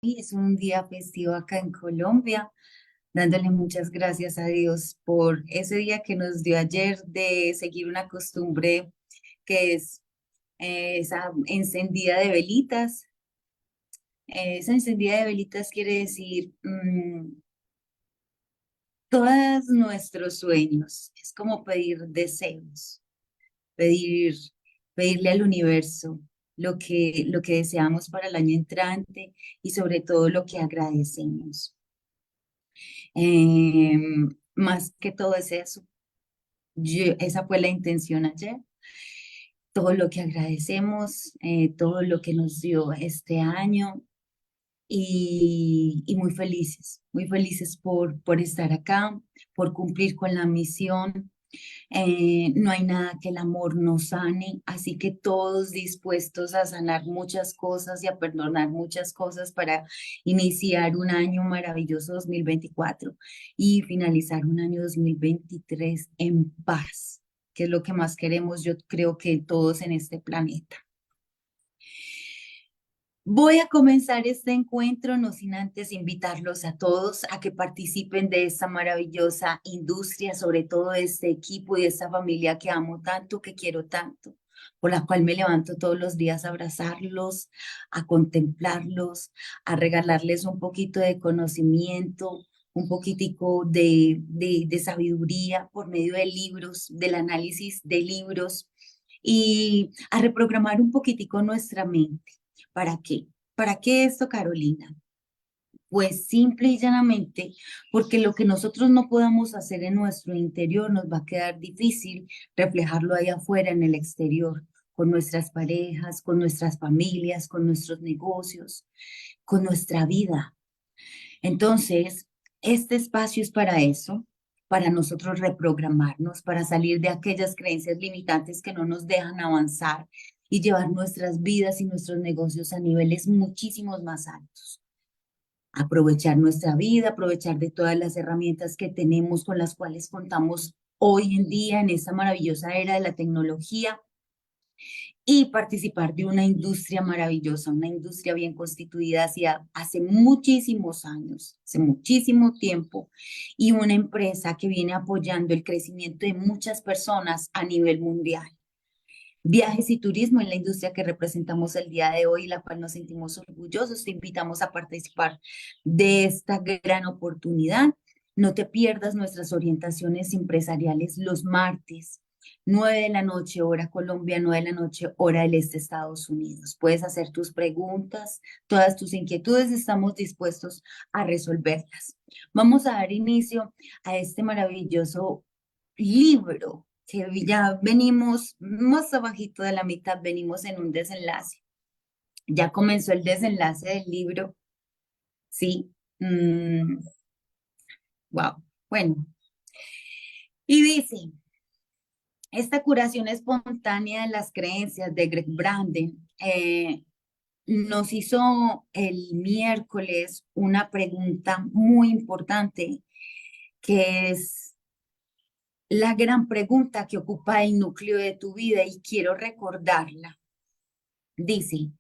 Hoy es un día festivo acá en Colombia, dándole muchas gracias a Dios por ese día que nos dio ayer de seguir una costumbre que es esa encendida de velitas. Esa encendida de velitas quiere decir todos nuestros sueños. Es como pedir deseos, pedir, pedirle al universo lo que deseamos para el año entrante y sobre todo lo que agradecemos. Más que todo es eso. Esa fue la intención ayer. Todo lo que agradecemos, todo lo que nos dio este año y muy felices por estar acá, por cumplir con la misión. No hay nada que el amor no sane, así que todos dispuestos a sanar muchas cosas y a perdonar muchas cosas para iniciar un año maravilloso 2024 y finalizar un año 2023 en paz, que es lo que más queremos, yo creo que todos en este planeta. Voy a comenzar este encuentro, no sin antes invitarlos a todos a que participen de esta maravillosa industria, sobre todo de este equipo y de esta familia que amo tanto, que quiero tanto, por la cual me levanto todos los días a abrazarlos, a contemplarlos, a regalarles un poquito de conocimiento, un poquitico de sabiduría por medio de libros, del análisis de libros y a reprogramar un poquitico nuestra mente. ¿Para qué? ¿Para qué esto, Carolina? Pues simple y llanamente, porque lo que nosotros no podamos hacer en nuestro interior nos va a quedar difícil reflejarlo ahí afuera en el exterior, con nuestras parejas, con nuestras familias, con nuestros negocios, con nuestra vida. Entonces, este espacio es para eso, para nosotros reprogramarnos, para salir de aquellas creencias limitantes que no nos dejan avanzar y llevar nuestras vidas y nuestros negocios a niveles muchísimos más altos. Aprovechar nuestra vida, aprovechar de todas las herramientas que tenemos con las cuales contamos hoy en día en esta maravillosa era de la tecnología y participar de una industria maravillosa, una industria bien constituida hace muchísimos años, hace muchísimo tiempo, y una empresa que viene apoyando el crecimiento de muchas personas a nivel mundial. Viajes y turismo en la industria que representamos el día de hoy, la cual nos sentimos orgullosos. Te invitamos a participar de esta gran oportunidad. No te pierdas nuestras orientaciones empresariales los martes, 9 de la noche, hora Colombia, 9 de la noche, hora del este, Estados Unidos. Puedes hacer tus preguntas, todas tus inquietudes, estamos dispuestos a resolverlas. Vamos a dar inicio a este maravilloso libro que ya venimos más abajito de la mitad, venimos en un desenlace. Ya comenzó el desenlace del libro, ¿sí? Wow. Bueno, y dice, esta curación espontánea de las creencias de Greg Branden nos hizo el miércoles una pregunta muy importante, que es la gran pregunta que ocupa el núcleo de tu vida y quiero recordarla. Dice,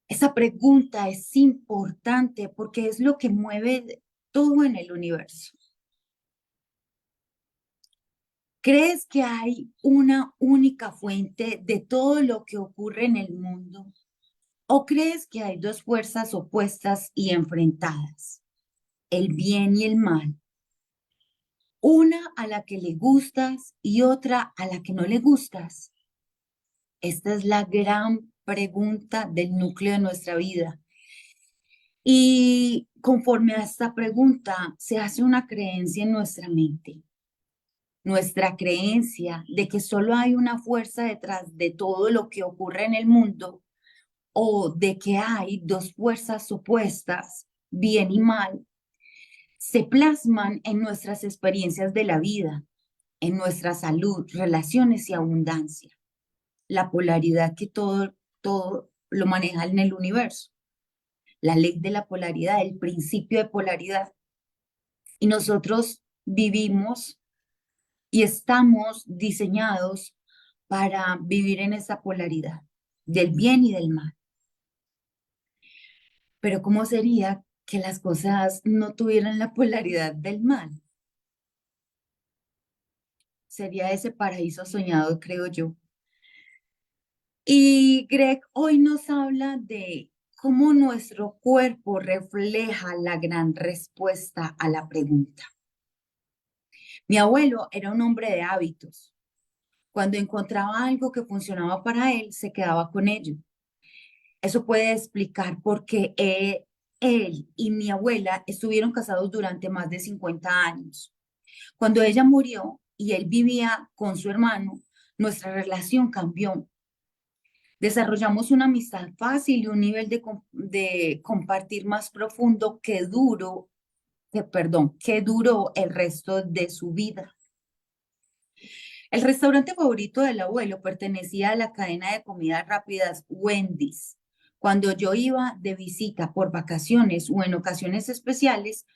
esa pregunta es importante porque es lo que mueve todo en el universo. ¿Crees que hay una única fuente de todo lo que ocurre en el mundo? ¿O crees que hay dos fuerzas opuestas y enfrentadas, el bien y el mal? Una a la que le gustas y otra a la que no le gustas. Esta es la gran pregunta del núcleo de nuestra vida. Y conforme a esta pregunta, se hace una creencia en nuestra mente. Nuestra creencia de que solo hay una fuerza detrás de todo lo que ocurre en el mundo o de que hay dos fuerzas opuestas, bien y mal, se plasman en nuestras experiencias de la vida, en nuestra salud, relaciones y abundancia. La polaridad que todo lo maneja en el universo. La ley de la polaridad, el principio de polaridad. Y nosotros vivimos y estamos diseñados para vivir en esa polaridad del bien y del mal. Pero ¿cómo sería que las cosas no tuvieran la polaridad del mal? Sería ese paraíso soñado, creo yo. Y Greg hoy nos habla de cómo nuestro cuerpo refleja la gran respuesta a la pregunta. Mi abuelo era un hombre de hábitos. Cuando encontraba algo que funcionaba para él, se quedaba con ello. Eso puede explicar por qué él y mi abuela estuvieron casados durante más de 50 años. Cuando ella murió y él vivía con su hermano, nuestra relación cambió. Desarrollamos una amistad fácil y un nivel de compartir más profundo que duró el resto de su vida. El restaurante favorito del abuelo pertenecía a la cadena de comidas rápidas Wendy's. Cuando yo iba de visita por vacaciones o en ocasiones especiales,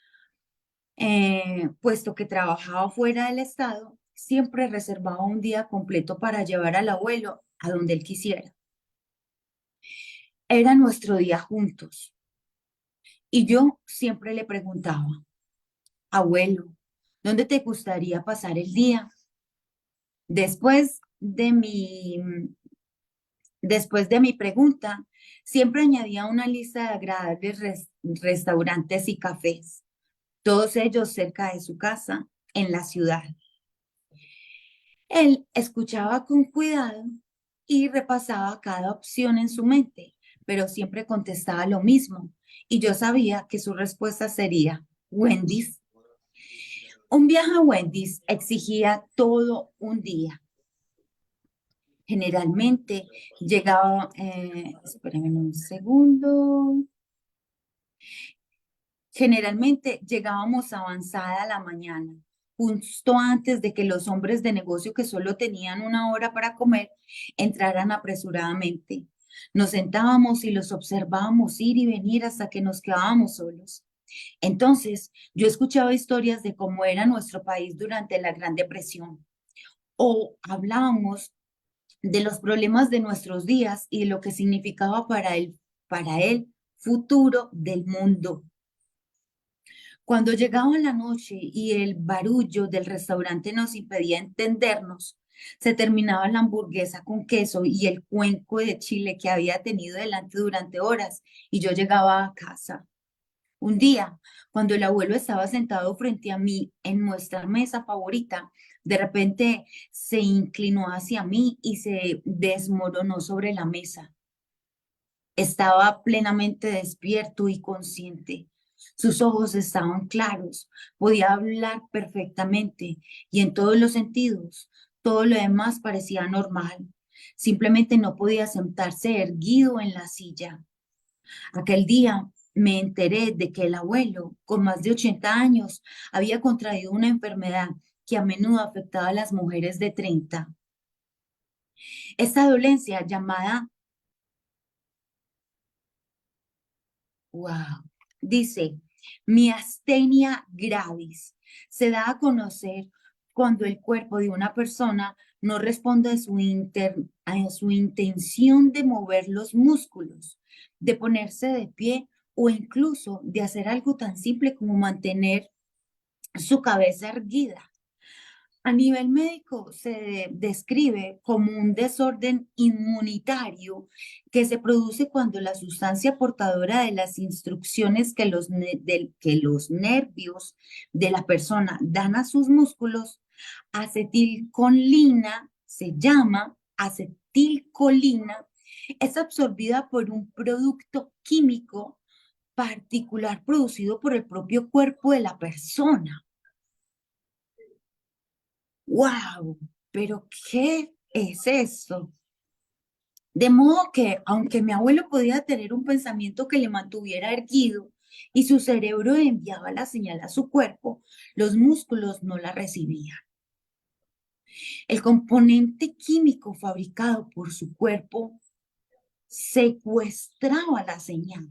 puesto que trabajaba fuera del estado, siempre reservaba un día completo para llevar al abuelo a donde él quisiera. Era nuestro día juntos y yo siempre le preguntaba, abuelo, ¿dónde te gustaría pasar el día? Después de mi Después de mi pregunta, siempre añadía una lista de agradables restaurantes y cafés, todos ellos cerca de su casa, en la ciudad. Él escuchaba con cuidado y repasaba cada opción en su mente, pero siempre contestaba lo mismo, y yo sabía que su respuesta sería Wendy's. Un viaje a Wendy's exigía todo un día. Generalmente llegaba, espérenme un segundo. Generalmente llegábamos avanzada la mañana, justo antes de que los hombres de negocio que solo tenían una hora para comer entraran apresuradamente. Nos sentábamos y los observábamos ir y venir hasta que nos quedábamos solos. Entonces, yo escuchaba historias de cómo era nuestro país durante la Gran Depresión o hablábamos de los problemas de nuestros días y de lo que significaba para el futuro del mundo. Cuando llegaba la noche y el barullo del restaurante nos impedía entendernos, se terminaba la hamburguesa con queso y el cuenco de chile que había tenido delante durante horas y yo llegaba a casa. Un día, cuando el abuelo estaba sentado frente a mí en nuestra mesa favorita, de repente se inclinó hacia mí y se desmoronó sobre la mesa. Estaba plenamente despierto y consciente. Sus ojos estaban claros, podía hablar perfectamente y en todos los sentidos. Todo lo demás parecía normal. Simplemente no podía sentarse erguido en la silla. Aquel día me enteré de que el abuelo, con más de 80 años, había contraído una enfermedad que a menudo afectaba a las mujeres de 30. Esta dolencia llamada wow. Dice, miastenia gravis se da a conocer cuando el cuerpo de una persona no responde a su intención de mover los músculos, de ponerse de pie o incluso de hacer algo tan simple como mantener su cabeza erguida. A nivel médico se describe como un desorden inmunitario que se produce cuando la sustancia portadora de las instrucciones que los nervios de la persona dan a sus músculos, acetilcolina, se llama acetilcolina, es absorbida por un producto químico particular producido por el propio cuerpo de la persona. ¡Wow! ¿Pero qué es esto? De modo que, aunque mi abuelo podía tener un pensamiento que le mantuviera erguido y su cerebro enviaba la señal a su cuerpo, los músculos no la recibían. El componente químico fabricado por su cuerpo secuestraba la señal.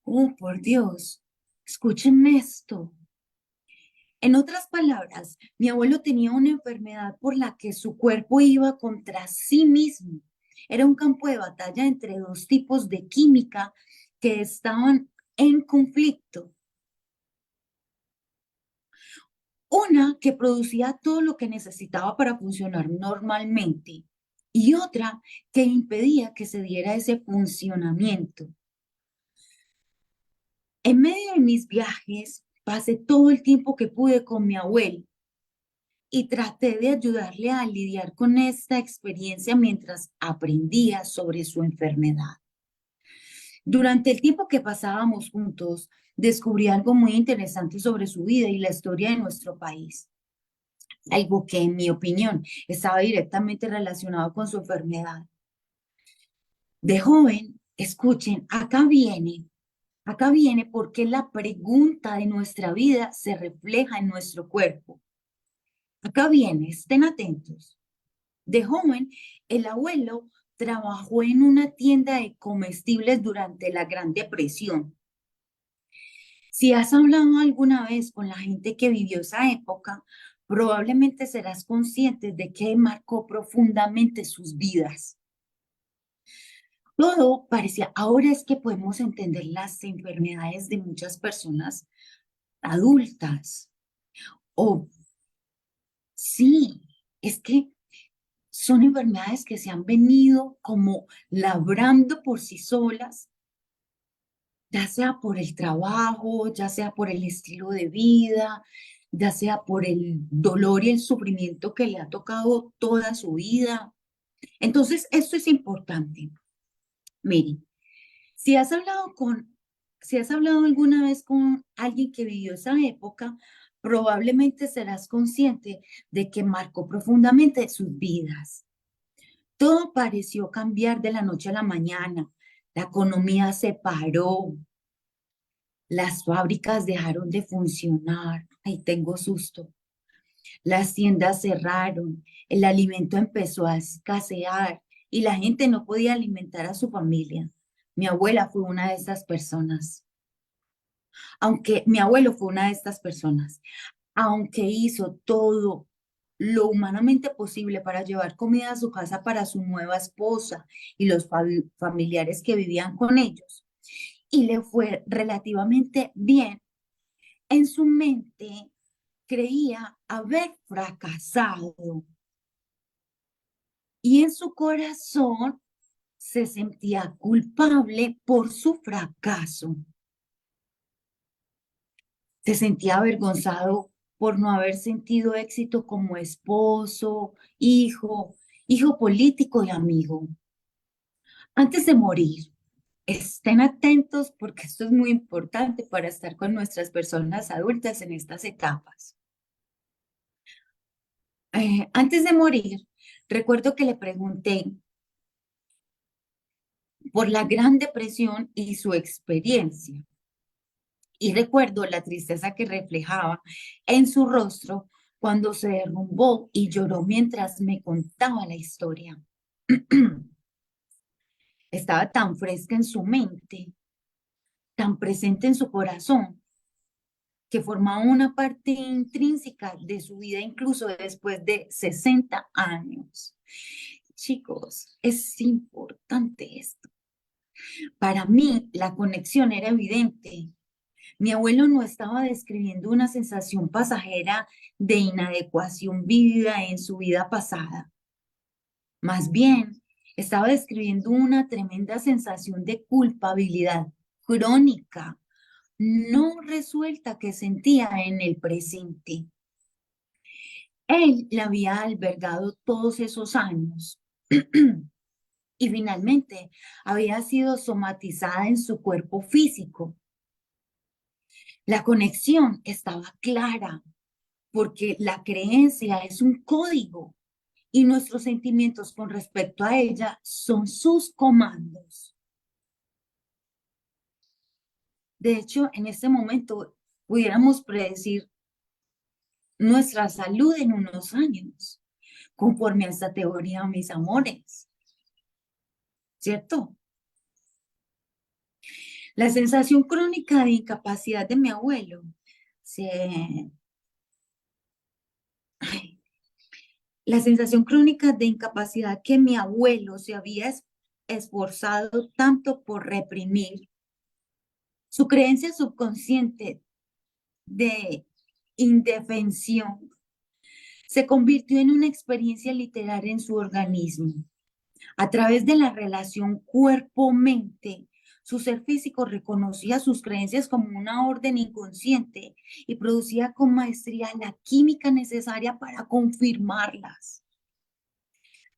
Oh, por Dios, escuchen esto. En otras palabras, mi abuelo tenía una enfermedad por la que su cuerpo iba contra sí mismo. Era un campo de batalla entre dos tipos de química que estaban en conflicto. Una que producía todo lo que necesitaba para funcionar normalmente y otra que impedía que se diera ese funcionamiento. En medio de mis viajes, pasé todo el tiempo que pude con mi abuelo y traté de ayudarle a lidiar con esta experiencia mientras aprendía sobre su enfermedad. Durante el tiempo que pasábamos juntos, descubrí algo muy interesante sobre su vida y la historia de nuestro país, algo que, en mi opinión, estaba directamente relacionado con su enfermedad. De joven, escuchen, acá viene porque la pregunta de nuestra vida se refleja en nuestro cuerpo. Acá viene, estén atentos. De joven, el abuelo trabajó en una tienda de comestibles durante la Gran Depresión. Si has hablado alguna vez con la gente que vivió esa época, probablemente serás consciente de que marcó profundamente sus vidas. Todo parecía, ahora es que podemos entender las enfermedades de muchas personas adultas. O sí, es que son enfermedades que se han venido como labrando por sí solas, ya sea por el trabajo, ya sea por el estilo de vida, ya sea por el dolor y el sufrimiento que le ha tocado toda su vida. Entonces, esto es importante. Miren, si has hablado si has hablado alguna vez con alguien que vivió esa época, probablemente serás consciente de que marcó profundamente sus vidas. Todo pareció cambiar de la noche a la mañana. La economía se paró, las fábricas dejaron de funcionar. Ay, tengo susto. Las tiendas cerraron, el alimento empezó a escasear y la gente no podía alimentar a su familia. Mi abuela fue una de estas personas. Aunque mi abuelo fue una de estas personas, aunque hizo todo lo humanamente posible para llevar comida a su casa para su nueva esposa y los familiares que vivían con ellos, y le fue relativamente bien, en su mente creía haber fracasado y en su corazón se sentía culpable por su fracaso. Se sentía avergonzado por no haber sentido éxito como esposo, hijo político y amigo. Antes de morir, estén atentos porque esto es muy importante para estar con nuestras personas adultas en estas etapas. Antes de morir, recuerdo que le pregunté por la Gran Depresión y su experiencia. Y recuerdo la tristeza que reflejaba en su rostro cuando se derrumbó y lloró mientras me contaba la historia. Estaba tan fresca en su mente, tan presente en su corazón, que formaba una parte intrínseca de su vida incluso después de 60 años. Chicos, es importante esto. Para mí, la conexión era evidente. Mi abuelo no estaba describiendo una sensación pasajera de inadecuación vivida en su vida pasada. Más bien, estaba describiendo una tremenda sensación de culpabilidad crónica, no resuelta que sentía en el presente. Él la había albergado todos esos años y finalmente había sido somatizada en su cuerpo físico. La conexión estaba clara porque la creencia es un código y nuestros sentimientos con respecto a ella son sus comandos. De hecho, en este momento pudiéramos predecir nuestra salud en unos años, conforme a esta teoría, mis amores, ¿cierto? La sensación crónica de incapacidad de mi abuelo se... Ay, la sensación crónica de incapacidad que mi abuelo se había esforzado tanto por reprimir Su creencia subconsciente de indefensión se convirtió en una experiencia literal en su organismo. A través de la relación cuerpo-mente, su ser físico reconocía sus creencias como una orden inconsciente y producía con maestría la química necesaria para confirmarlas.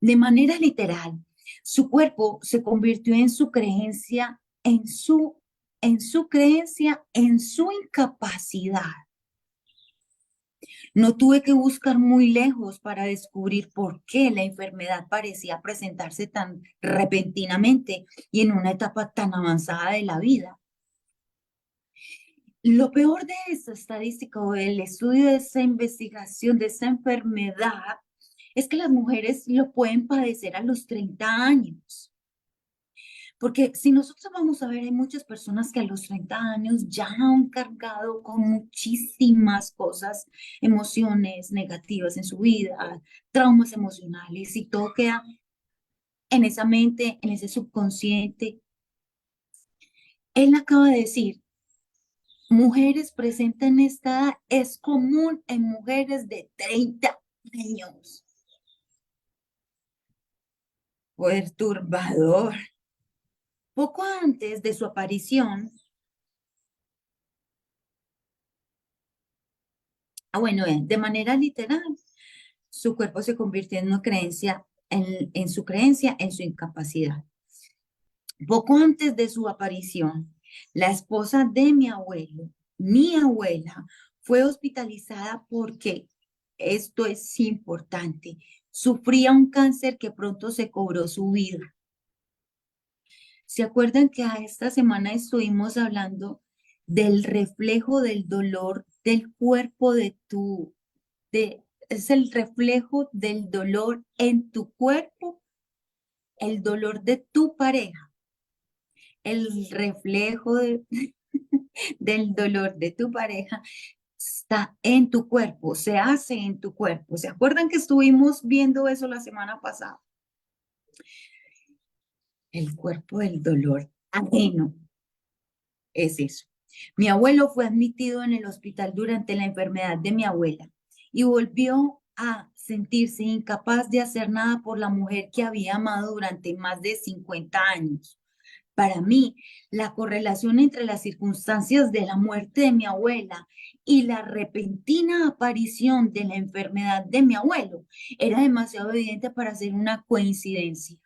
De manera literal, su cuerpo se convirtió en su creencia, en su incapacidad. No tuve que buscar muy lejos para descubrir por qué la enfermedad parecía presentarse tan repentinamente y en una etapa tan avanzada de la vida. Lo peor de esta estadística o del estudio de esa investigación de esa enfermedad es que las mujeres lo pueden padecer a los 30 años. Porque si nosotros vamos a ver, hay muchas personas que a los 30 años ya han cargado con muchísimas cosas, emociones negativas en su vida, traumas emocionales y todo queda en esa mente, en ese subconsciente. Él acaba de decir, mujeres presentan esta edad, es común en mujeres de 30 años. Perturbador. Poco antes de su aparición, de manera literal, su cuerpo se convirtió en una creencia, en su creencia, en su incapacidad. Poco antes de su aparición, la esposa de mi abuela, fue hospitalizada porque, esto es importante, sufría un cáncer que pronto se cobró su vida. ¿Se acuerdan que a esta semana estuvimos hablando del reflejo del dolor del cuerpo es el reflejo del dolor en tu cuerpo, el dolor de tu pareja, el reflejo del dolor de tu pareja está en tu cuerpo, se hace en tu cuerpo. ¿Se acuerdan que estuvimos viendo eso la semana pasada? El cuerpo del dolor ajeno es eso. Mi abuelo fue admitido en el hospital durante la enfermedad de mi abuela y volvió a sentirse incapaz de hacer nada por la mujer que había amado durante más de 50 años. Para mí, la correlación entre las circunstancias de la muerte de mi abuela y la repentina aparición de la enfermedad de mi abuelo era demasiado evidente para ser una coincidencia.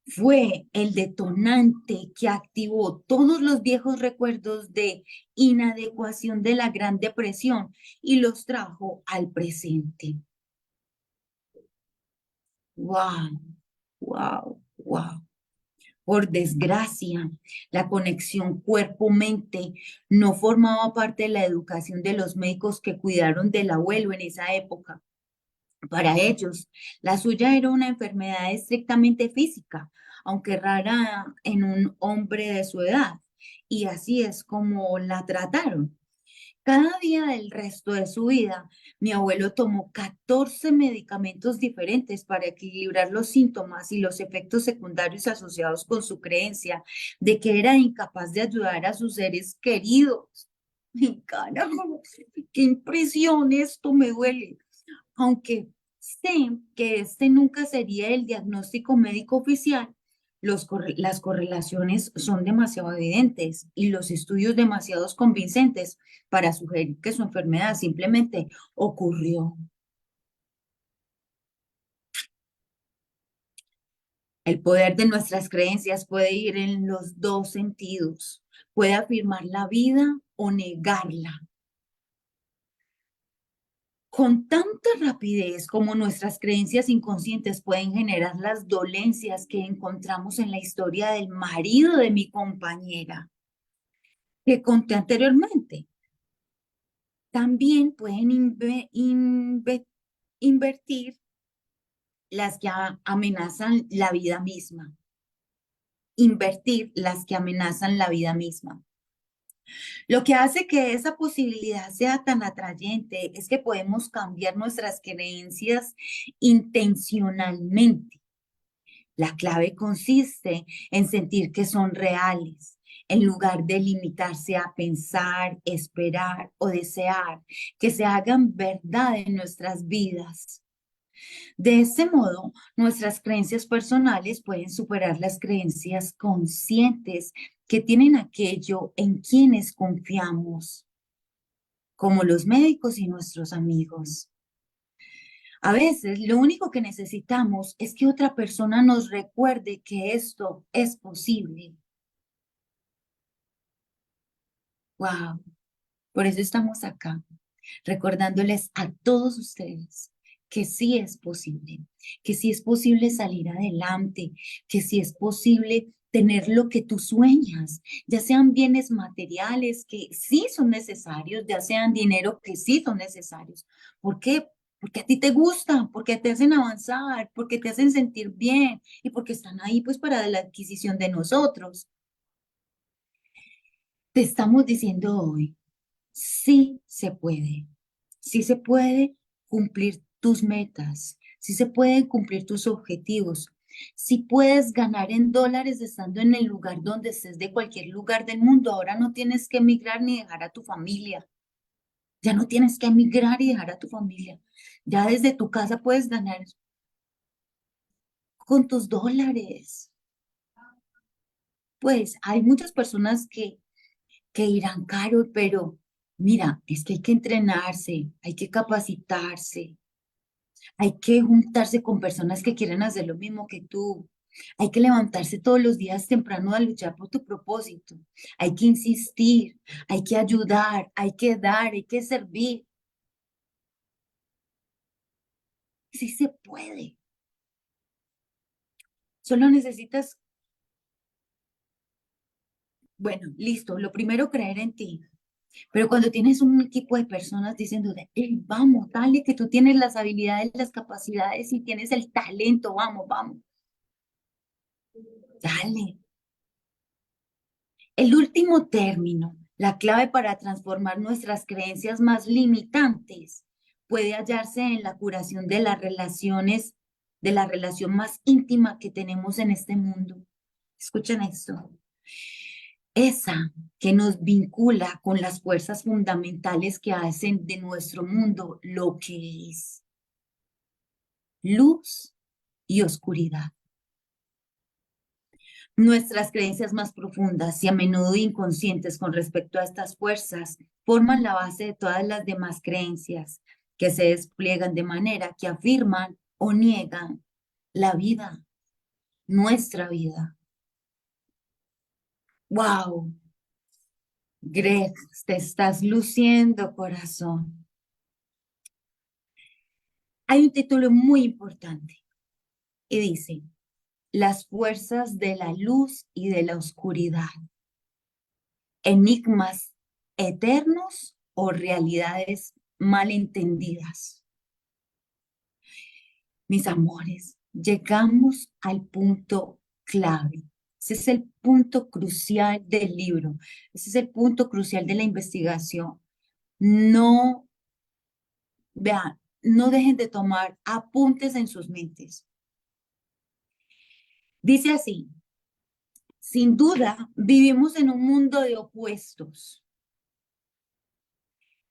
Fue el detonante que activó todos los viejos recuerdos de inadecuación de la Gran Depresión y los trajo al presente. ¡Wow! ¡Wow! ¡Wow! Por desgracia, la conexión cuerpo-mente no formaba parte de la educación de los médicos que cuidaron del abuelo en esa época. Para ellos, la suya era una enfermedad estrictamente física, aunque rara en un hombre de su edad, y así es como la trataron. Cada día del resto de su vida, mi abuelo tomó 14 medicamentos diferentes para equilibrar los síntomas y los efectos secundarios asociados con su creencia de que era incapaz de ayudar a sus seres queridos. Carajo, qué impresión, esto me duele. Aunque sé que este nunca sería el diagnóstico médico oficial, las correlaciones son demasiado evidentes y los estudios demasiado convincentes para sugerir que su enfermedad simplemente ocurrió. El poder de nuestras creencias puede ir en los dos sentidos. Puede afirmar la vida o negarla. Con tanta rapidez como nuestras creencias inconscientes pueden generar las dolencias que encontramos en la historia del marido de mi compañera, que conté anteriormente, también pueden invertir las que amenazan la vida misma. Invertir las que amenazan la vida misma. Lo que hace que esa posibilidad sea tan atrayente es que podemos cambiar nuestras creencias intencionalmente. La clave consiste en sentir que son reales, en lugar de limitarse a pensar, esperar o desear que se hagan verdad en nuestras vidas. De este modo, nuestras creencias personales pueden superar las creencias conscientes que tienen aquello en quienes confiamos, como los médicos y nuestros amigos. A veces lo único que necesitamos es que otra persona nos recuerde que esto es posible. Wow, por eso estamos acá, recordándoles a todos ustedes que sí es posible, que sí es posible salir adelante, que sí es posible tener lo que tú sueñas, ya sean bienes materiales que sí son necesarios, ya sean dinero que sí son necesarios. ¿Por qué? Porque a ti te gustan, porque te hacen avanzar, porque te hacen sentir bien y porque están ahí pues para la adquisición de nosotros. Te estamos diciendo hoy, sí se puede cumplir tus metas, sí se pueden cumplir tus objetivos, sí puedes ganar en dólares estando en el lugar donde estés de cualquier lugar del mundo. Ahora no tienes que emigrar ni dejar a tu familia, ya no tienes que emigrar y dejar a tu familia, ya desde tu casa puedes ganar con tus dólares. Pues hay muchas personas que irán caro, pero mira, es que hay que entrenarse, hay que capacitarse, hay que juntarse con personas que quieren hacer lo mismo que tú. Hay que levantarse todos los días temprano a luchar por tu propósito. Hay que insistir, hay que ayudar, hay que dar, hay que servir. Sí se puede. Solo necesitas, bueno, listo, lo primero creer en ti. Pero cuando tienes un equipo de personas diciéndote, "Ey, vamos, dale, que tú tienes las habilidades, las capacidades y tienes el talento, vamos, vamos, dale". El último término, la clave para transformar nuestras creencias más limitantes, puede hallarse en la curación de las relaciones, de la relación más íntima que tenemos en este mundo. Escuchen esto. Esa que nos vincula con las fuerzas fundamentales que hacen de nuestro mundo lo que es luz y oscuridad. Nuestras creencias más profundas y a menudo inconscientes con respecto a estas fuerzas forman la base de todas las demás creencias que se despliegan de manera que afirman o niegan la vida, nuestra vida. ¡Wow! Greg, te estás luciendo, corazón. Hay un título muy importante y dice, las fuerzas de la luz y de la oscuridad, enigmas eternos o realidades malentendidas. Mis amores, llegamos al punto clave. Ese es el punto crucial del libro. Ese es el punto crucial de la investigación. No, vean, no dejen de tomar apuntes en sus mentes. Dice así, sin duda, vivimos en un mundo de opuestos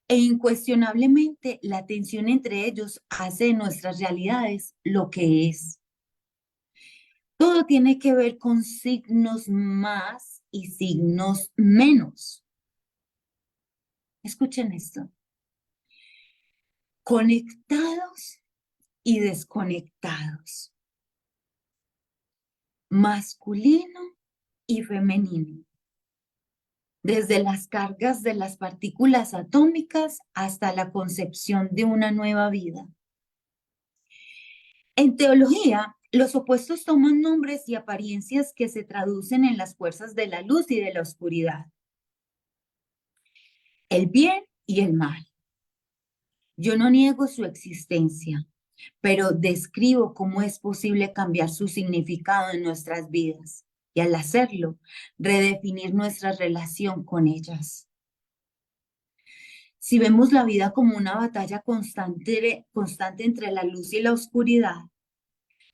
e incuestionablemente la tensión entre ellos hace de nuestras realidades lo que es. Todo tiene que ver con signos más y signos menos. Escuchen esto. Conectados y desconectados. Masculino y femenino. Desde las cargas de las partículas atómicas hasta la concepción de una nueva vida. En teología, los opuestos toman nombres y apariencias que se traducen en las fuerzas de la luz y de la oscuridad, el bien y el mal. Yo no niego su existencia, pero describo cómo es posible cambiar su significado en nuestras vidas y al hacerlo, redefinir nuestra relación con ellas. Si vemos la vida como una batalla constante entre la luz y la oscuridad,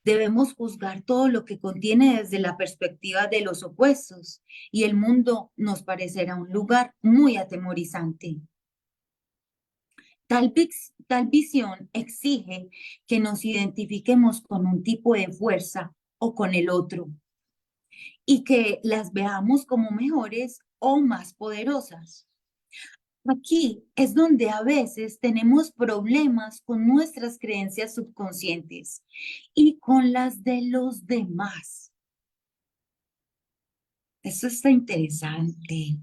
Debemos juzgar todo lo que contiene desde la perspectiva de los opuestos y el mundo nos parecerá un lugar muy atemorizante. Tal visión exige que nos identifiquemos con un tipo de fuerza o con el otro y que las veamos como mejores o más poderosas. Aquí es donde a veces tenemos problemas con nuestras creencias subconscientes y con las de los demás. Eso está interesante.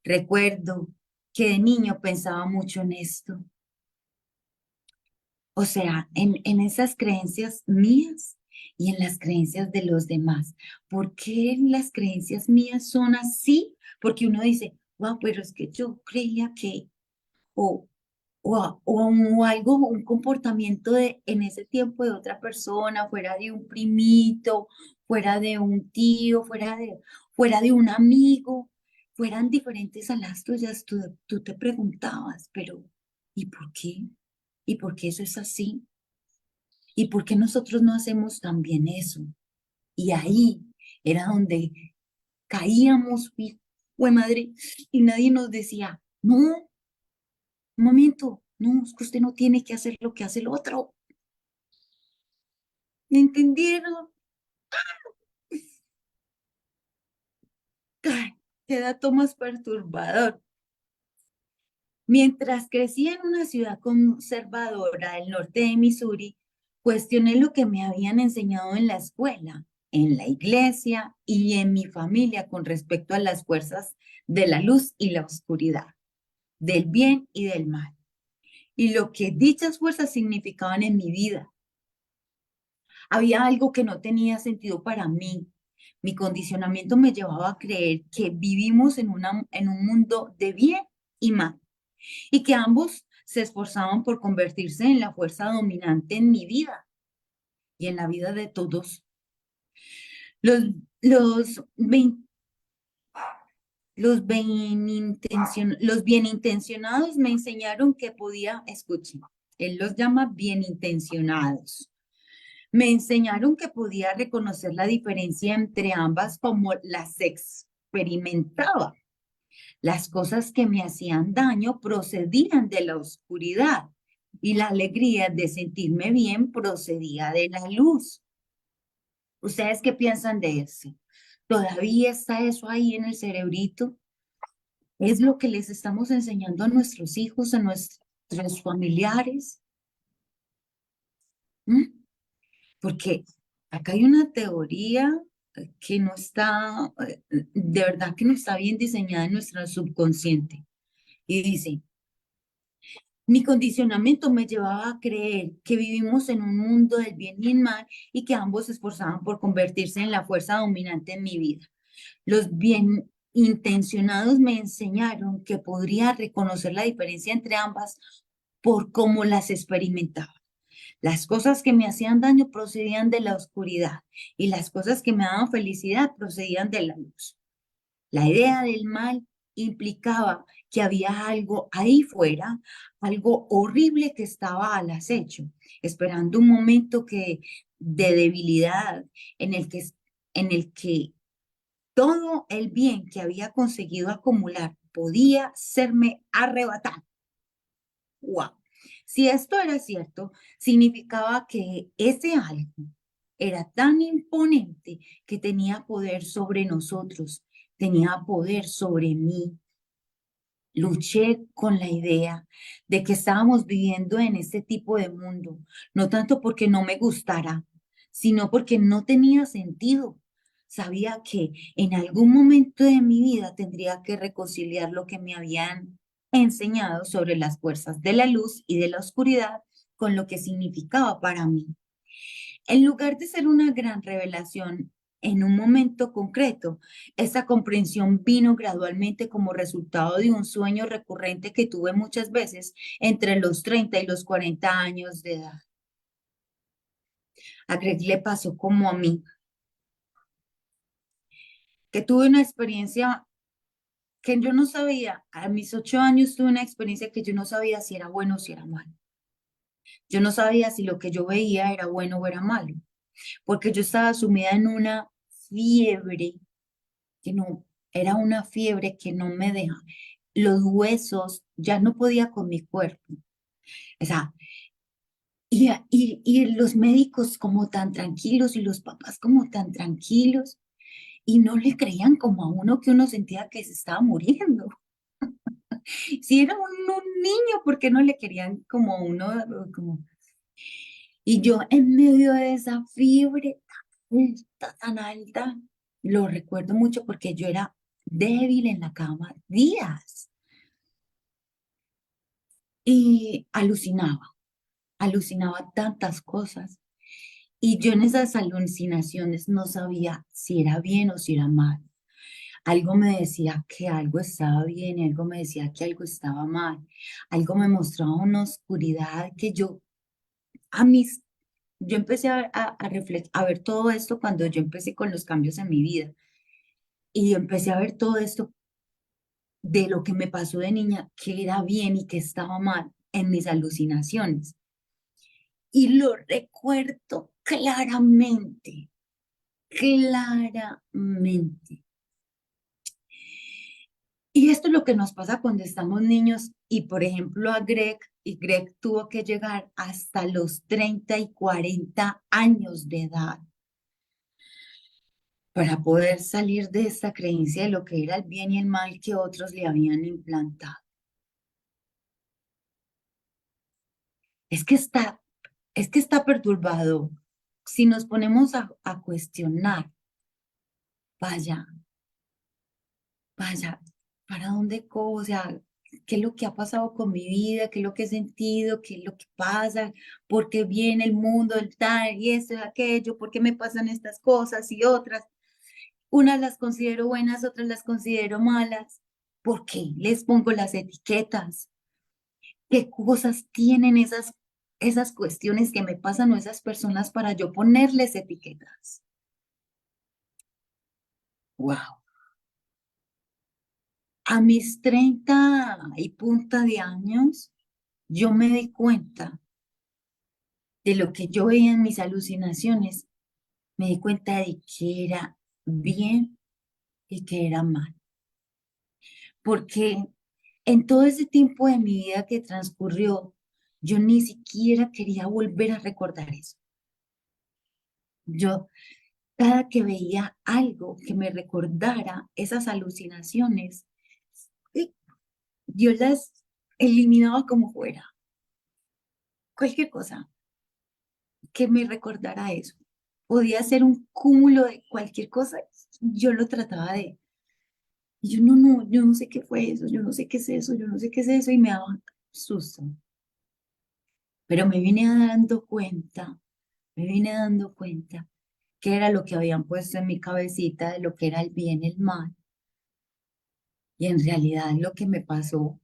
Recuerdo que de niño pensaba mucho en esto. O sea, en esas creencias mías y en las creencias de los demás. ¿Por qué las creencias mías son así? Porque uno dice, wow, pero es que yo creía que, o, o algo, un comportamiento en ese tiempo de otra persona, fuera de un primito, fuera de un tío, fuera de un amigo, fueran diferentes a las tuyas, tú te preguntabas, pero ¿y por qué? ¿Y por qué eso es así? ¿Y por qué nosotros no hacemos también eso? Y ahí era donde caíamos, fue madre, y nadie nos decía, no, un momento, no, es que usted no tiene que hacer lo que hace el otro. ¿Me entendieron? Ay, qué dato más perturbador. Mientras crecí en una ciudad conservadora del norte de Missouri, cuestioné lo que me habían enseñado en la escuela, en la iglesia y en mi familia con respecto a las fuerzas de la luz y la oscuridad, del bien y del mal, y lo que dichas fuerzas significaban en mi vida. Había algo que no tenía sentido para mí. Mi condicionamiento me llevaba a creer que vivimos en un mundo de bien y mal y que ambos se esforzaban por convertirse en la fuerza dominante en mi vida y en la vida de todos. Los, los, ben- los bien intencionados me enseñaron que podía, escuchen, él los llama bien intencionados. Me enseñaron que podía reconocer la diferencia entre ambas como las experimentaba. Las cosas que me hacían daño procedían de la oscuridad y la alegría de sentirme bien procedía de la luz. ¿Ustedes qué piensan de eso? ¿Todavía está eso ahí en el cerebrito? ¿Es lo que les estamos enseñando a nuestros hijos, a nuestros familiares? ¿Mm? Porque acá hay una teoría que no está, de verdad que no está bien diseñada en nuestro subconsciente. Y dice, mi condicionamiento me llevaba a creer que vivimos en un mundo del bien y el mal y que ambos se esforzaban por convertirse en la fuerza dominante en mi vida. Los bien intencionados me enseñaron que podría reconocer la diferencia entre ambas por cómo las experimentaba. Las cosas que me hacían daño procedían de la oscuridad y las cosas que me daban felicidad procedían de la luz. La idea del mal implicaba que había algo ahí fuera, algo horrible que estaba al acecho, esperando un momento de debilidad en el que todo el bien que había conseguido acumular podía serme arrebatado. ¡Wow! Si esto era cierto, significaba que ese algo era tan imponente que tenía poder sobre nosotros, tenía poder sobre mí. Luché con la idea de que estábamos viviendo en este tipo de mundo, no tanto porque no me gustara, sino porque no tenía sentido. Sabía que en algún momento de mi vida tendría que reconciliar lo que me habían enseñado sobre las fuerzas de la luz y de la oscuridad con lo que significaba para mí. En lugar de ser una gran revelación en un momento concreto, esta comprensión vino gradualmente como resultado de un sueño recurrente que tuve muchas veces entre los 30 y los 40 años de edad. A Greg le pasó como a mí, que tuve una experiencia que yo no sabía, a mis 8 años tuve una experiencia que yo no sabía si era bueno o si era malo. Yo no sabía si lo que yo veía era bueno o era malo. porque yo estaba sumida en una fiebre que no, era una fiebre que no me deja. Los huesos, ya no podía con mi cuerpo. O sea, y los médicos como tan tranquilos y los papás como tan tranquilos y no le creían como a uno que uno sentía que se estaba muriendo. Si era un niño, ¿por qué no le querían como a uno, como... Y yo en medio de esa fiebre tan alta, lo recuerdo mucho porque yo era débil en la cama días y alucinaba tantas cosas. Y yo en esas alucinaciones no sabía si era bien o si era mal. Algo me decía que algo estaba bien y algo me decía que algo estaba mal. Algo me mostraba una oscuridad que a mis, yo empecé a ver todo esto cuando yo empecé con los cambios en mi vida. Y empecé a ver todo esto de lo que me pasó de niña, que era bien y que estaba mal en mis alucinaciones. Y lo recuerdo claramente, claramente. Y esto es lo que nos pasa cuando estamos niños y, por ejemplo, y Greg tuvo que llegar hasta los 30 y 40 años de edad para poder salir de esta creencia de lo que era el bien y el mal que otros le habían implantado. Es que está, es que está perturbado. Si nos ponemos a cuestionar, vaya, vaya, ¿para dónde o sea, qué es lo que ha pasado con mi vida? ¿Qué es lo que he sentido? ¿Qué es lo que pasa? ¿Por qué viene el mundo, el tal y esto y aquello? ¿Por qué me pasan estas cosas y otras? Unas las considero buenas, otras las considero malas. ¿Por qué les pongo las etiquetas? ¿Qué cosas tienen esas cuestiones que me pasan o esas personas para yo ponerles etiquetas? Wow. A mis 30 y punta de años, yo me di cuenta de lo que yo veía en mis alucinaciones, me di cuenta de que era bien y que era mal. Porque en todo ese tiempo de mi vida que transcurrió, yo ni siquiera quería volver a recordar eso. Yo, cada que veía algo que me recordara esas alucinaciones, y yo las eliminaba como fuera. Cualquier cosa que me recordara eso. Podía ser un cúmulo de cualquier cosa, yo lo trataba de... Y yo yo no sé qué fue eso, yo no sé qué es eso, yo no sé qué es eso, y me daba susto. Pero me vine dando cuenta que era lo que habían puesto en mi cabecita de lo que era el bien y el mal. Y en realidad lo que me pasó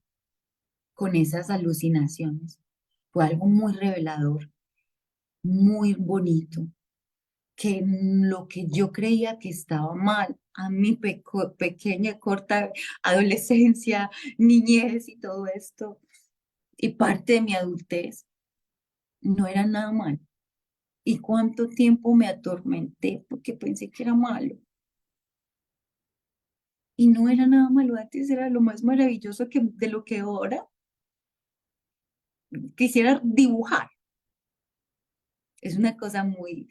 con esas alucinaciones fue algo muy revelador, muy bonito, que lo que yo creía que estaba mal a mi pequeña, corta adolescencia, niñez y todo esto, y parte de mi adultez, no era nada mal. ¿Y cuánto tiempo me atormenté porque pensé que era malo? Y no era nada malo, antes era lo más maravilloso que de lo que ahora quisiera dibujar. Es una cosa muy,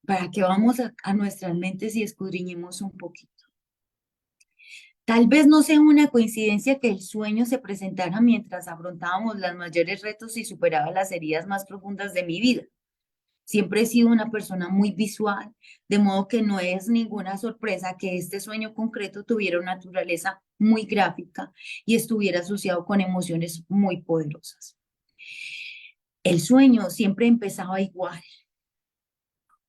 para que vamos a nuestras mentes y escudriñemos un poquito. Tal vez no sea una coincidencia que el sueño se presentara mientras afrontábamos los mayores retos y superaba las heridas más profundas de mi vida. Siempre he sido una persona muy visual, de modo que no es ninguna sorpresa que este sueño concreto tuviera una naturaleza muy gráfica y estuviera asociado con emociones muy poderosas. El sueño siempre empezaba igual.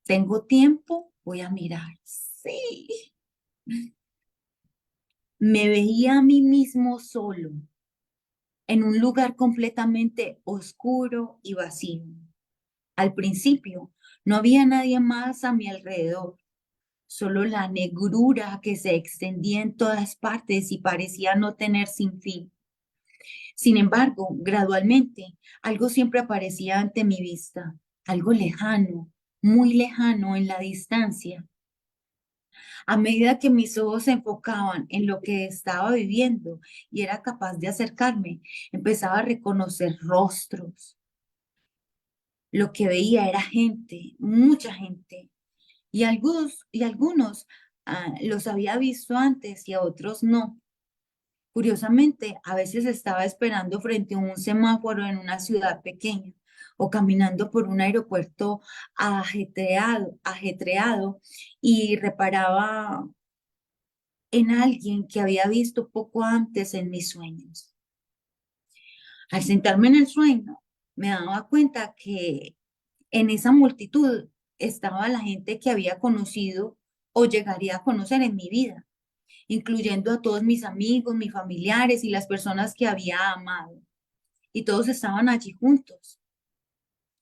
Tengo tiempo, voy a mirar. Sí, me veía a mí mismo solo, en un lugar completamente oscuro y vacío. Al principio, no había nadie más a mi alrededor, solo la negrura que se extendía en todas partes y parecía no tener sin fin. Sin embargo, gradualmente, algo siempre aparecía ante mi vista, algo lejano, muy lejano en la distancia. A medida que mis ojos se enfocaban en lo que estaba viviendo y era capaz de acercarme, empezaba a reconocer rostros. Lo que veía era gente, mucha gente, y algunos los había visto antes y a otros no. Curiosamente, a veces estaba esperando frente a un semáforo en una ciudad pequeña o caminando por un aeropuerto ajetreado y reparaba en alguien que había visto poco antes en mis sueños. Al sentarme en el sueño, me daba cuenta que en esa multitud estaba la gente que había conocido o llegaría a conocer en mi vida, incluyendo a todos mis amigos, mis familiares y las personas que había amado. Y todos estaban allí juntos,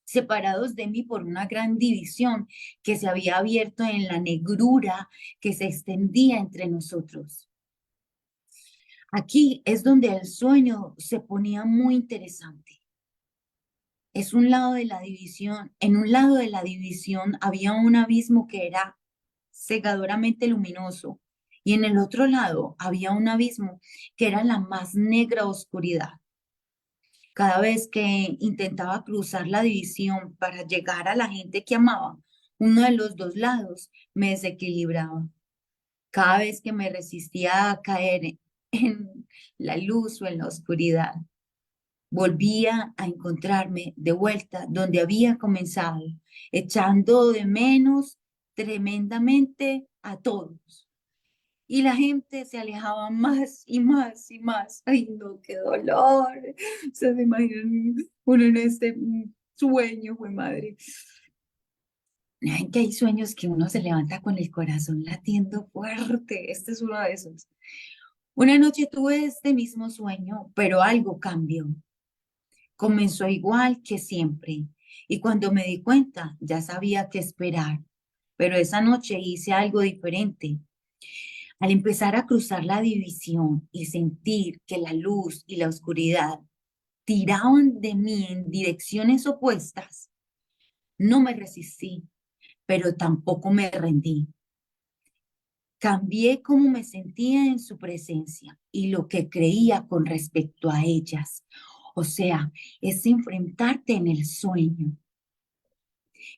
separados de mí por una gran división que se había abierto en la negrura que se extendía entre nosotros. Aquí es donde el sueño se ponía muy interesante. Es un lado de la división, en un lado de la división había un abismo que era cegadoramente luminoso y en el otro lado había un abismo que era la más negra oscuridad. Cada vez que intentaba cruzar la división para llegar a la gente que amaba, uno de los dos lados me desequilibraba. Cada vez que me resistía a caer en la luz o en la oscuridad, volvía a encontrarme de vuelta donde había comenzado, echando de menos tremendamente a todos. Y la gente se alejaba más y más y más. Ay, no, qué dolor. Se me imaginan uno en este sueño, fue madre. Ay, que hay sueños que uno se levanta con el corazón latiendo fuerte. Este es uno de esos. Una noche tuve este mismo sueño, pero algo cambió. Comenzó igual que siempre. Y cuando me di cuenta, ya sabía qué esperar. Pero esa noche hice algo diferente. Al empezar a cruzar la división y sentir que la luz y la oscuridad tiraban de mí en direcciones opuestas, no me resistí, pero tampoco me rendí. Cambié cómo me sentía en su presencia y lo que creía con respecto a ellas. O sea, es enfrentarte en el sueño,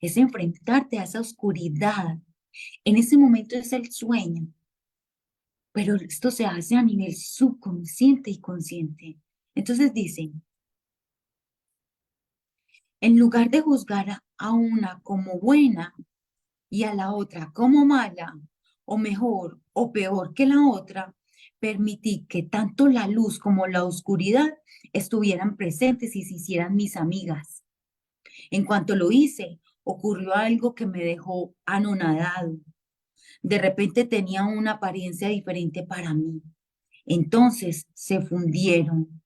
es enfrentarte a esa oscuridad. En ese momento es el sueño, pero esto se hace a nivel subconsciente y consciente. Entonces dicen, en lugar de juzgar a una como buena y a la otra como mala, o mejor o peor que la otra, permití que tanto la luz como la oscuridad estuvieran presentes y se hicieran mis amigas. En cuanto lo hice, ocurrió algo que me dejó anonadado. De repente tenía una apariencia diferente para mí. Entonces se fundieron,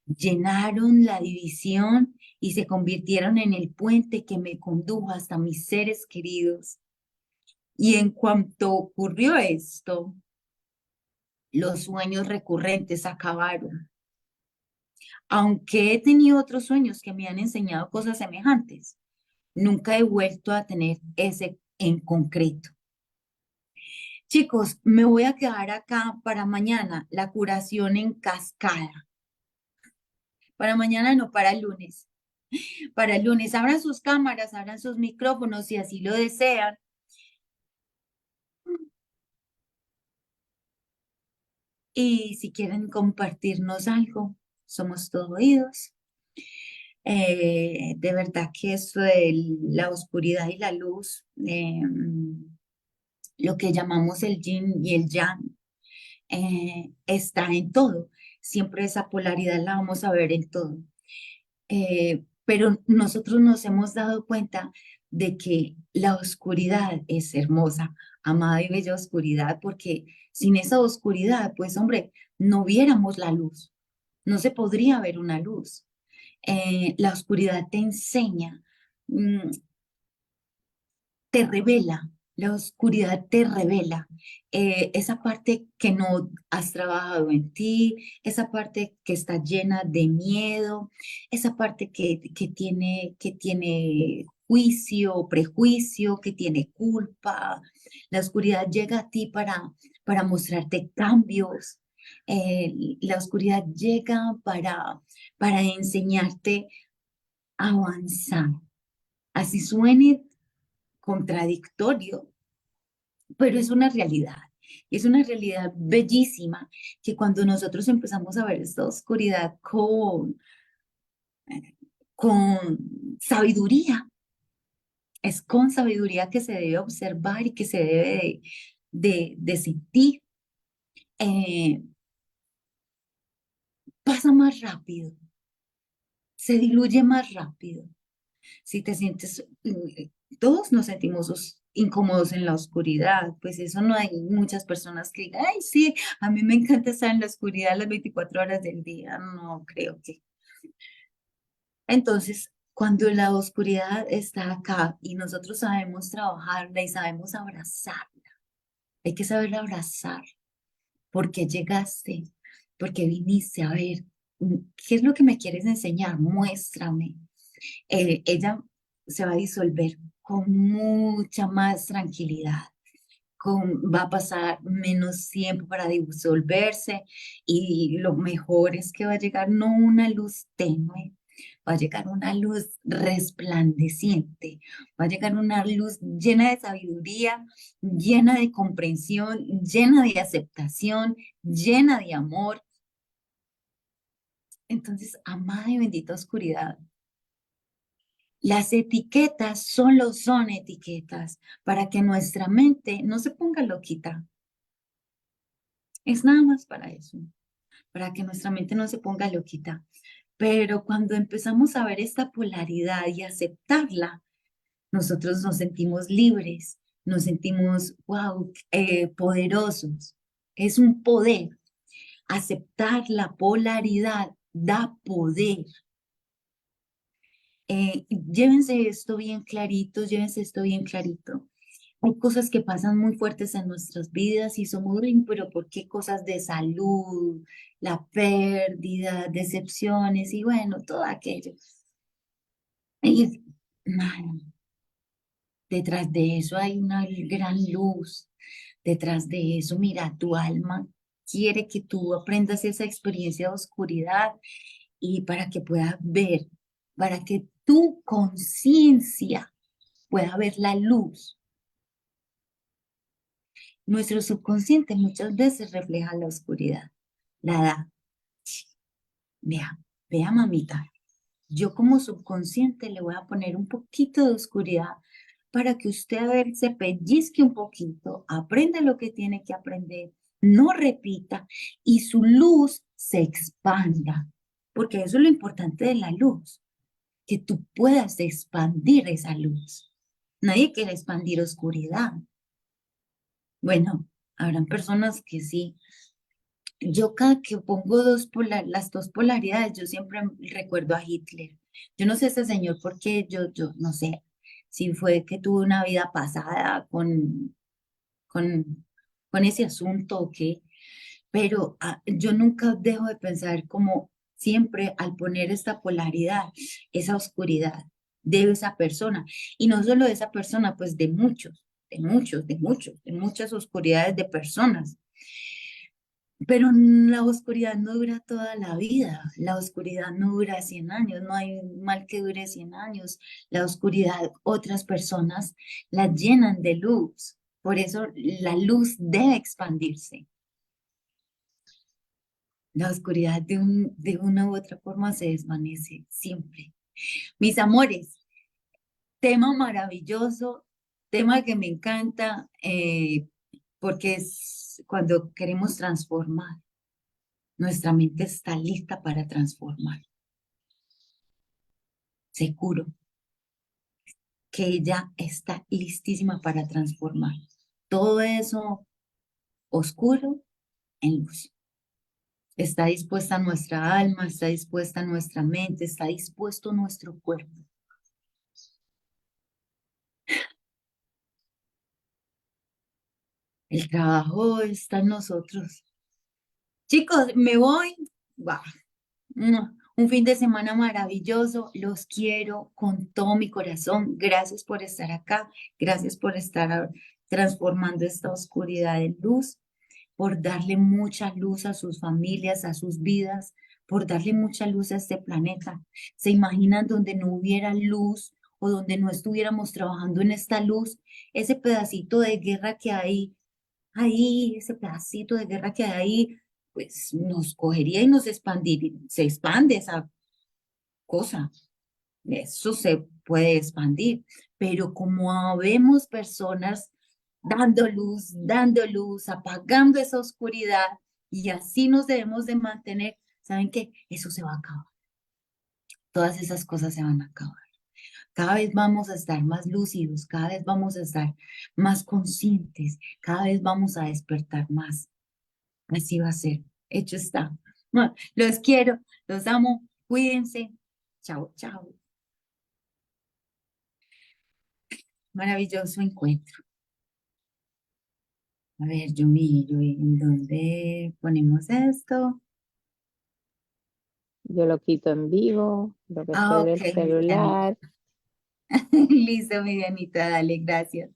llenaron la división y se convirtieron en el puente que me condujo hasta mis seres queridos. Y en cuanto ocurrió esto, los sueños recurrentes acabaron. Aunque he tenido otros sueños que me han enseñado cosas semejantes, nunca he vuelto a tener ese en concreto. Chicos, me voy a quedar acá para mañana, la curación en cascada. Para mañana no, para el lunes. Para el lunes, abran sus cámaras, abran sus micrófonos si así lo desean. Y si quieren compartirnos algo, somos todo oídos. De verdad que esto de la oscuridad y la luz, lo que llamamos el yin y el yang, está en todo. Siempre esa polaridad la vamos a ver en todo. Pero nosotros nos hemos dado cuenta de que la oscuridad es hermosa, amada y bella oscuridad, porque sin esa oscuridad, pues hombre, no viéramos la luz, no se podría ver una luz. La oscuridad te enseña, mm, te revela, la oscuridad te revela esa parte que no has trabajado en ti, esa parte que está llena de miedo, esa parte que tiene juicio, prejuicio, que tiene culpa. La oscuridad llega a ti para mostrarte cambios. La oscuridad llega para enseñarte a avanzar. Así suene contradictorio, pero es una realidad. Y es una realidad bellísima que cuando nosotros empezamos a ver esta oscuridad con sabiduría, es con sabiduría que se debe observar y que se debe de sentir. eh, Pasa más rápido, se diluye más rápido. Si te sientes, todos nos sentimos incómodos en la oscuridad, pues eso no hay muchas personas que digan, ay, sí, a mí me encanta estar en la oscuridad las 24 horas del día, no creo que. Entonces, cuando la oscuridad está acá y nosotros sabemos trabajarla y sabemos abrazarla, hay que saber abrazar. ¿Por qué llegaste? ¿Por qué viniste? A ver, ¿qué es lo que me quieres enseñar? Muéstrame. Ella se va a disolver con mucha más tranquilidad. Va a pasar menos tiempo para disolverse y lo mejor es que va a llegar no una luz tenue, va a llegar una luz resplandeciente, va a llegar una luz llena de sabiduría, llena de comprensión, llena de aceptación, llena de amor. Entonces, amada y bendita oscuridad, las etiquetas solo son etiquetas para que nuestra mente no se ponga loquita. Es nada más para eso, para que nuestra mente no se ponga loquita. Pero cuando empezamos a ver esta polaridad y aceptarla, nosotros nos sentimos libres, nos sentimos, wow, poderosos. Es un poder. Aceptar la polaridad da poder. Llévense esto bien clarito, llévense esto bien clarito. Hay cosas que pasan muy fuertes en nuestras vidas y somos, "Ay, pero ¿por qué cosas de salud, la pérdida, decepciones y bueno, todo aquello? Y, mano, detrás de eso hay una gran luz. Detrás de eso, mira, tu alma quiere que tú aprendas esa experiencia de oscuridad y para que puedas ver, para que tu conciencia pueda ver la luz. Nuestro subconsciente muchas veces refleja la oscuridad, la da. Vea, vea, mamita, yo como subconsciente le voy a poner un poquito de oscuridad para que usted a ver se pellizque un poquito, aprenda lo que tiene que aprender, no repita y su luz se expanda, porque eso es lo importante de la luz, que tú puedas expandir esa luz. Nadie quiere expandir oscuridad. Bueno, habrán personas que sí. Yo cada que pongo las dos polaridades, yo siempre recuerdo a Hitler. Yo no sé ese señor porque yo no sé si fue que tuvo una vida pasada con, con ese asunto o qué, pero yo nunca dejo de pensar como siempre al poner esta polaridad, esa oscuridad de esa persona. Y no solo de esa persona, pues de muchos, de muchos, de muchos, de muchas oscuridades de personas. Pero la oscuridad no dura toda la vida, la oscuridad no dura 100 años, no hay mal que dure 100 años. La oscuridad, otras personas la llenan de luz, por eso la luz debe expandirse. La oscuridad de una u otra forma se desvanece siempre. Mis amores, tema maravilloso, tema que me encanta, porque es cuando queremos transformar. Nuestra mente está lista para transformar. Seguro que ella está listísima para transformar. Todo eso oscuro en luz. Está dispuesta nuestra alma, está dispuesta nuestra mente, está dispuesto nuestro cuerpo. El trabajo está en nosotros. Chicos, me voy. Bah, Un fin de semana maravilloso. Los quiero con todo mi corazón. Gracias por estar acá. Gracias por estar transformando esta oscuridad en luz, por darle mucha luz a sus familias, a sus vidas, por darle mucha luz a este planeta. ¿Se imaginan donde no hubiera luz o donde no estuviéramos trabajando en esta luz? Ese pedacito de guerra que hay ahí, ese pedacito de guerra que hay ahí, pues nos cogería y nos expandiría, se expande esa cosa, eso se puede expandir, pero como habemos personas dando luz, apagando esa oscuridad, y así nos debemos de mantener, ¿saben qué? Eso se va a acabar, todas esas cosas se van a acabar. Cada vez vamos a estar más lúcidos, cada vez vamos a estar más conscientes, cada vez vamos a despertar más. Así va a ser. Hecho está. Bueno, los quiero, los amo. Cuídense. Chao, chao. Maravilloso encuentro. A ver, yo miro en dónde ponemos esto. Yo lo quito en vivo, lo que Ah, estoy ok, del mi Dianita. celular. Listo, mi Dianita, dale, gracias.